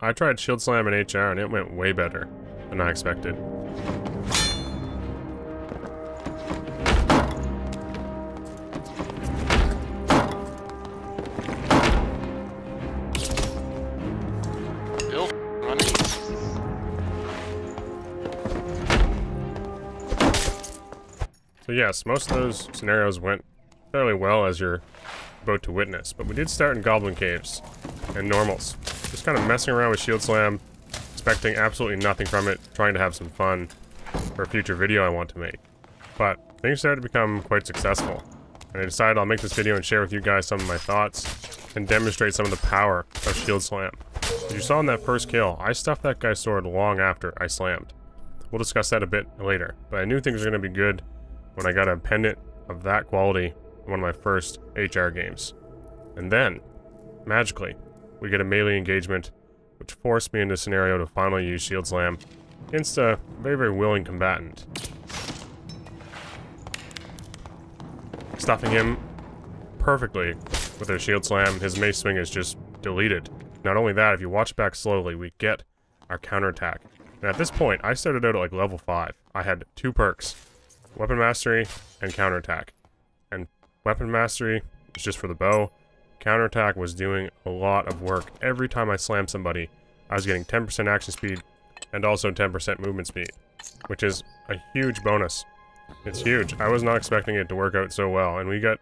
I tried Shield Slam and HR and it went way better than I expected. Bill, running. So yes, most of those scenarios went fairly well, as you're about to witness, but we did start in Goblin Caves and normals. Just kind of messing around with Shield Slam, expecting absolutely nothing from it, trying to have some fun for a future video I want to make. But things started to become quite successful, and I decided I'll make this video and share with you guys some of my thoughts and demonstrate some of the power of Shield Slam. As you saw in that first kill, I stuffed that guy's sword long after I slammed. We'll discuss that a bit later, but I knew things were going to be good when I got a pendant of that quality in one of my first HR games. And then, magically, we get a melee engagement, which forced me into a scenario to finally use Shield Slam against a very, very willing combatant. Stuffing him perfectly with their Shield Slam, his mace swing is just deleted. Not only that, if you watch back slowly, we get our counterattack. And at this point, I started out at like level 5. I had 2 perks, Weapon Mastery and Counterattack. And Weapon Mastery is just for the bow. Counterattack was doing a lot of work. Every time I slammed somebody, I was getting 10% action speed and also 10% movement speed, which is a huge bonus. It's huge. I was not expecting it to work out so well, and we got,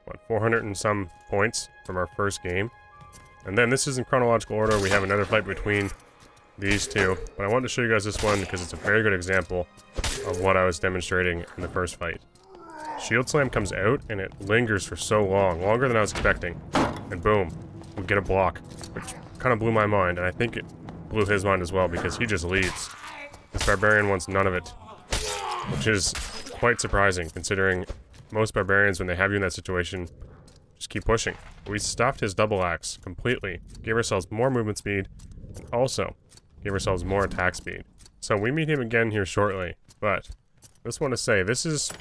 what, 400 and some points from our first game. And then this is in chronological order. We have another fight between these two, but I wanted to show you guys this one because it's a very good example of what I was demonstrating in the first fight. Shield Slam comes out, and it lingers for so long, longer than I was expecting. And boom, we get a block, which kind of blew my mind, and I think it blew his mind as well, because he just leaves. This Barbarian wants none of it, which is quite surprising, considering most Barbarians, when they have you in that situation, just keep pushing. We stuffed his double axe completely, gave ourselves more movement speed, and also gave ourselves more attack speed. So we meet him again here shortly, but I just want to say, this is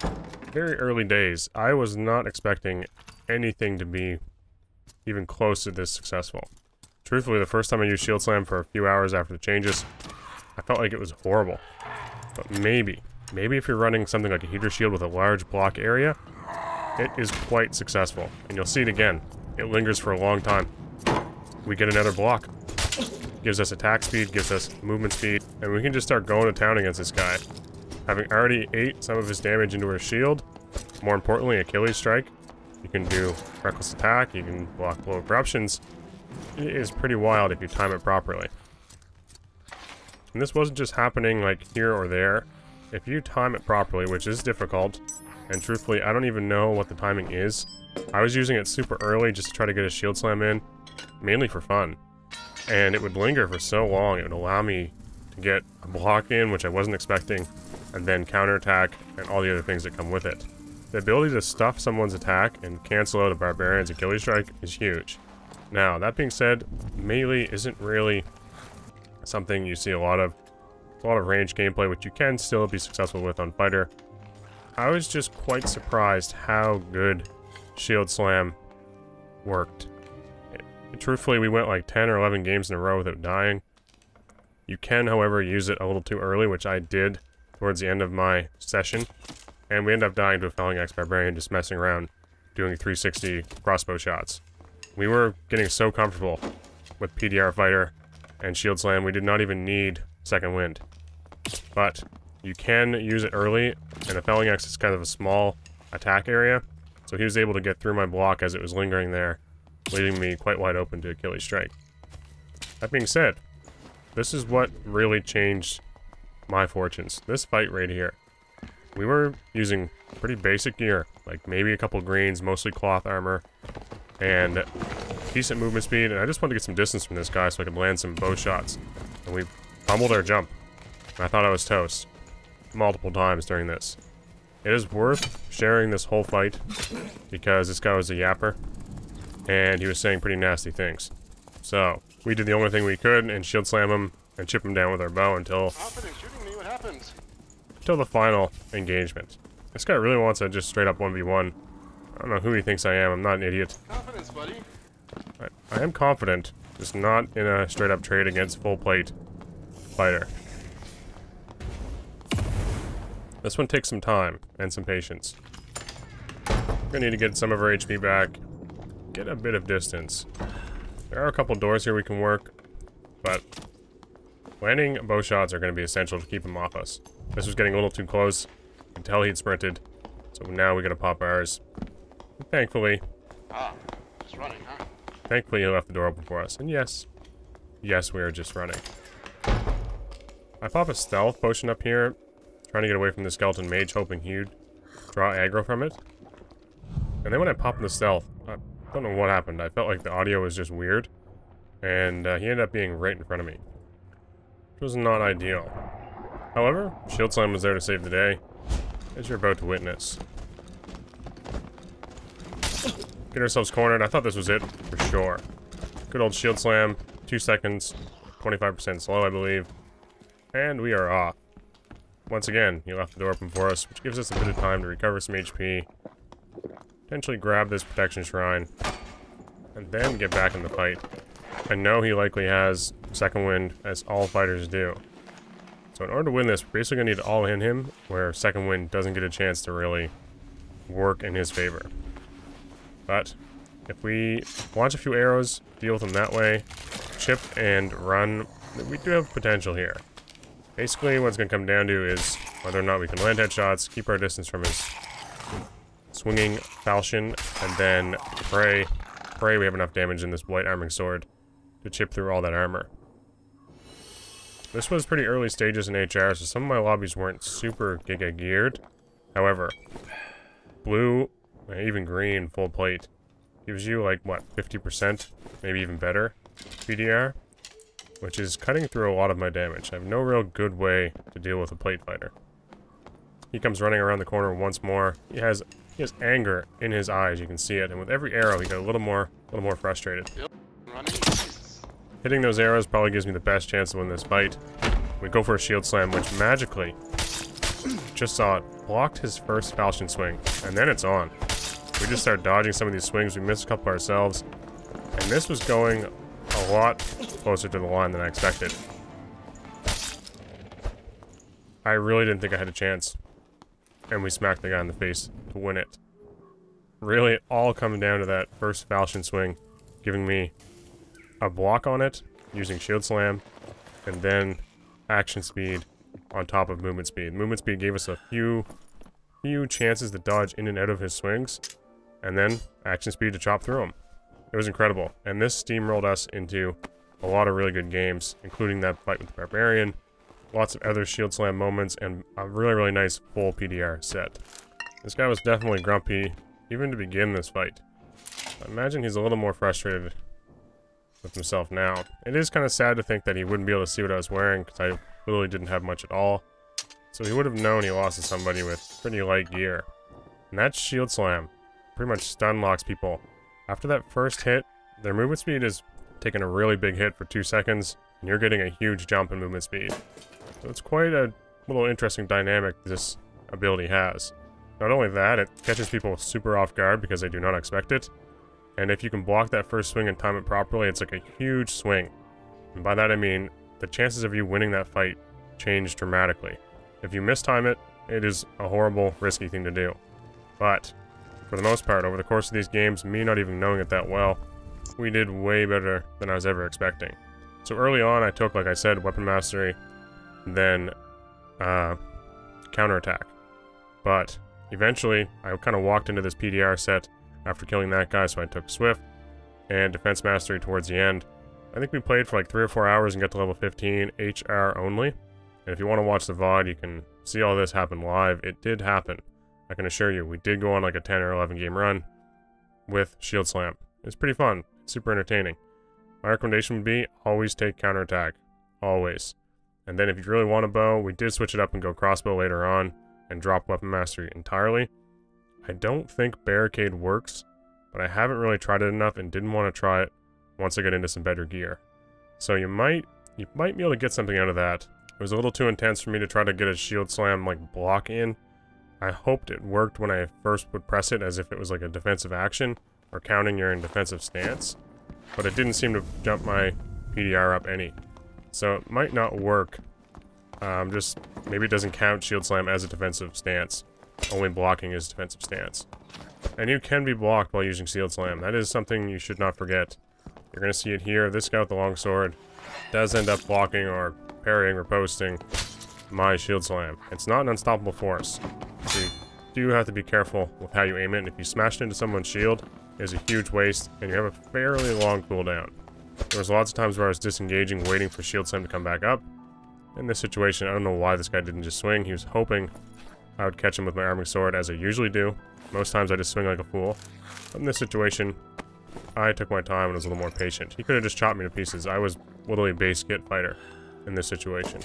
very early days. I was not expecting anything to be even close to this successful. Truthfully, the first time I used Shield Slam for a few hours after the changes, I felt like it was horrible. But maybe if you're running something like a heater shield with a large block area, it is quite successful. And you'll see it again. It lingers for a long time. We get another block. Gives us attack speed, gives us movement speed, and we can just start going to town against this guy. Having already ate some of his damage into his shield, more importantly, Achilles Strike, you can do Reckless Attack, you can block Blow of Corruptions. It is pretty wild if you time it properly. And this wasn't just happening like here or there. If you time it properly, which is difficult, and truthfully, I don't even know what the timing is. I was using it super early just to try to get a Shield Slam in, mainly for fun. And it would linger for so long, it would allow me to get a block in, which I wasn't expecting, and then counterattack, and all the other things that come with it. The ability to stuff someone's attack and cancel out a Barbarian's Achilles Strike is huge. Now, that being said, melee isn't really something you see a lot of. It's a lot of range gameplay, which you can still be successful with on Fighter. I was just quite surprised how good Shield Slam worked. Truthfully, we went like 10 or 11 games in a row without dying. You can, however, use it a little too early, which I did towards the end of my session, and we ended up dying to a Felling Axe Barbarian just messing around, doing 360 crossbow shots. We were getting so comfortable with PDR Fighter and Shield Slam, we did not even need Second Wind. But you can use it early, and a Felling Axe is kind of a small attack area, so he was able to get through my block as it was lingering there, leaving me quite wide open to Achilles Strike. That being said, this is what really changed my fortunes. This fight right here. We were using pretty basic gear, like maybe a couple greens, mostly cloth armor, and decent movement speed, and I just wanted to get some distance from this guy so I could land some bow shots. And we fumbled our jump. And I thought I was toast multiple times during this. It is worth sharing this whole fight because this guy was a yapper, and he was saying pretty nasty things. So, we did the only thing we could and Shield Slam him and chip him down with our bow until the final engagement. This guy really wants to just straight up 1v1. I don't know who he thinks I am. I'm not an idiot. Confidence, buddy. I am confident, Just not in a straight-up trade against full plate fighter. This one takes some time and some patience. We're gonna need to get some of our HP back, get a bit of distance. There are a couple doors here we can work, but landing bow shots are going to be essential to keep him off us. This was getting a little too close. You can tell he'd sprinted, so now we gotta pop ours. And thankfully, just running, huh? Thankfully, he left the door open for us. And yes, we are just running. I pop a stealth potion up here, trying to get away from the skeleton mage, hoping he'd draw aggro from it. And then when I pop in the stealth, I don't know what happened. I felt like the audio was just weird, and he ended up being right in front of me, which was not ideal. However, Shield Slam was there to save the day, as you're about to witness. Get ourselves cornered. I thought this was it, for sure. Good old Shield Slam, 2 seconds, 25% slow, I believe. And we are off. Once again, he left the door open for us, which gives us a bit of time to recover some HP, potentially grab this protection shrine, and then get back in the fight. I know he likely has second wind, as all fighters do. So in order to win this, we're basically going to need to all-in him, where second wind doesn't get a chance to really work in his favor. But if we launch a few arrows, deal with him that way, chip and run, we do have potential here. Basically, what it's going to come down to is whether or not we can land headshots, keep our distance from his swinging falchion, and then pray we have enough damage in this white arming sword to chip through all that armor. This was pretty early stages in HR, so some of my lobbies weren't super giga geared. However, blue, even green, full plate, gives you like, what, 50%? Maybe even better PDR? Which is cutting through a lot of my damage. I have no real good way to deal with a plate fighter. He comes running around the corner once more. He has anger in his eyes, you can see it, and with every arrow he got a little more frustrated. Hitting those arrows probably gives me the best chance to win this fight. We go for a shield slam, which magically, just saw it, blocked his first falchion swing, and then it's on. We just start dodging some of these swings, we missed a couple ourselves, and this was going a lot closer to the line than I expected. I really didn't think I had a chance, and we smacked the guy in the face to win it. Really, all coming down to that first falchion swing, giving me a block on it, using shield slam, and then action speed on top of movement speed. Movement speed gave us a few chances to dodge in and out of his swings, and then action speed to chop through them. It was incredible, and this steamrolled us into a lot of really good games, including that fight with the Barbarian, lots of other shield slam moments, and a really nice full PDR set. This guy was definitely grumpy, even to begin this fight. I imagine he's a little more frustrated with himself now. It is kind of sad to think that he wouldn't be able to see what I was wearing, because I literally didn't have much at all. So he would have known he lost to somebody with pretty light gear. And that shield slam pretty much stun locks people. After that first hit, their movement speed is taking a really big hit for 2 seconds, and you're getting a huge jump in movement speed. So it's quite a little interesting dynamic this ability has. Not only that, it catches people super off guard because they do not expect it. And if you can block that first swing and time it properly, it's like a huge swing. And by that I mean, the chances of you winning that fight change dramatically. If you mistime it, it is a horrible, risky thing to do. But, for the most part, over the course of these games, me not even knowing it that well, we did way better than I was ever expecting. So early on, I took, like I said, weapon mastery, then counterattack. But eventually, I kind of walked into this PDR set after killing that guy, so I took Swift and Defense Mastery towards the end. I think we played for like 3 or 4 hours and got to level 15, HR only. And if you want to watch the VOD, you can see all this happen live. It did happen. I can assure you, we did go on like a 10 or 11 game run with Shield Slam. It's pretty fun, super entertaining. My recommendation would be always take counterattack, always. And then if you really want a bow, we did switch it up and go crossbow later on and drop Weapon Mastery entirely. I don't think Barricade works, but I haven't really tried it enough and didn't want to try it once I get into some better gear. So you might be able to get something out of that. It was a little too intense for me to try to get a shield slam like block in. I hoped it worked when I first would press it as if it was like a defensive action or counting you're in defensive stance. but it didn't seem to jump my PDR up any. So it might not work. Just maybe it doesn't count Shield Slam as a defensive stance. Only blocking is defensive stance. And you can be blocked while using Shield Slam. That is something you should not forget. You're going to see it here. This guy with the longsword does end up blocking or parrying or posting my Shield Slam. It's not an unstoppable force. So you do have to be careful with how you aim it. And if you smash it into someone's shield, it's a huge waste, and you have a fairly long cooldown. There was lots of times where I was disengaging, waiting for Shield Slam to come back up. In this situation, I don't know why this guy didn't just swing. He was hoping I would catch him with my arming sword, as I usually do. Most times I just swing like a fool. But in this situation, I took my time and was a little more patient. He could have just chopped me to pieces. I was literally base kit fighter in this situation.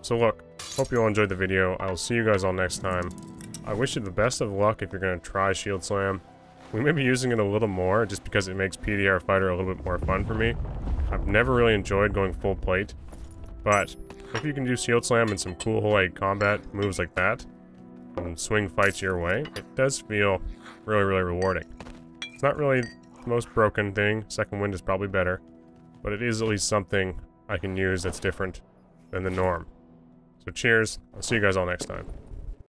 So look, hope you all enjoyed the video. I will see you guys all next time. I wish you the best of luck if you're going to try Shield Slam. We may be using it a little more just because it makes PDR Fighter a little bit more fun for me. I've never really enjoyed going full plate, but if you can do Shield Slam and some cool like combat moves like that, and swing fights your way, it does feel really, really rewarding. It's not really the most broken thing. Second Wind is probably better, but it is at least something I can use that's different than the norm. So cheers. I'll see you guys all next time.